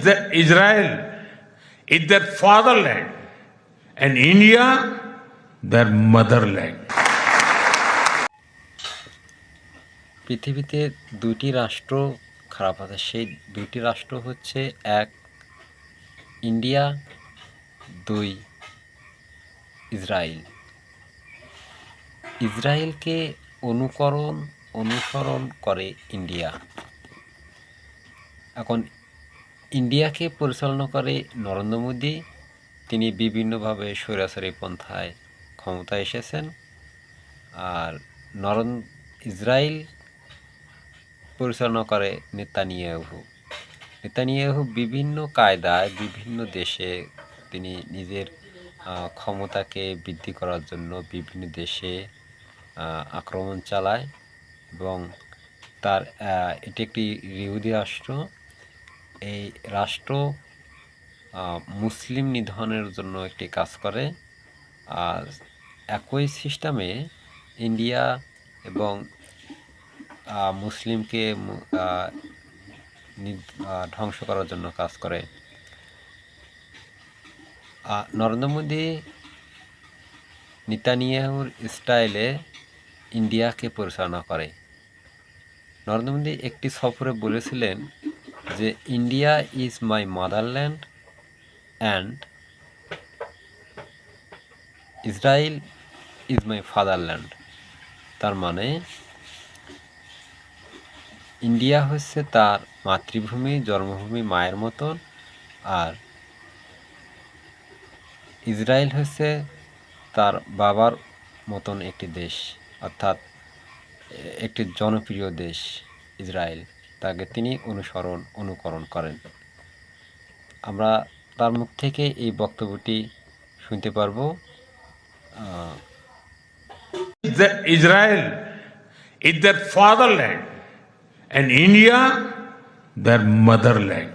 that Israel is their fatherland and India their motherland. পৃথিবীতে দুটি রাষ্ট্র খারাপ আছে, সেই দুটি রাষ্ট্র হচ্ছে এক ইন্ডিয়া, দুই ইসরায়েল। ইসরায়েলকে অনুসরণ করে ইন্ডিয়া। এখন ইন্ডিয়াকে পরিচালনা করে নরেন্দ্র মোদী। তিনি বিভিন্নভাবে স্বৈরাচারী পন্থায় ক্ষমতায় এসেছেন। আর ইসরায়েল পরিচালনা করে নেতানিয়াহু বিভিন্ন কায়দায় বিভিন্ন দেশে তিনি নিজের ক্ষমতাকে বৃদ্ধি করার জন্য বিভিন্ন দেশে আক্রমণ চালায় এবং তার এটি একটি ইহুদি রাষ্ট্র। এই রাষ্ট্র মুসলিম নিধনের জন্য একটি কাজ করে। আর একই সিস্টেমে ইন্ডিয়া এবং মুসলিমকে ধ্বংস করার জন্য কাজ করে। নরেন্দ্র মোদী নেতানিয়াহুর স্টাইলে ইন্ডিয়াকে পরিচালনা করে। নরেন্দ্র মোদী একটি সফরে বলেছিলেন যে India is my motherland and Israel is my fatherland. তার মানে ইন্ডিয়া হচ্ছে তার মাতৃভূমি, জন্মভূমি, মায়ের মতন, আর ইসরায়েল হচ্ছে তার বাবার মতন একটি দেশ, অর্থাৎ একটি জনপ্রিয় দেশ ইসরায়েল। তাকে তিনি অনুকরণ করেন। আমরা তার মুখ থেকে এই বক্তব্যটি শুনতে পারবো। Israel is their fatherland and India their motherland.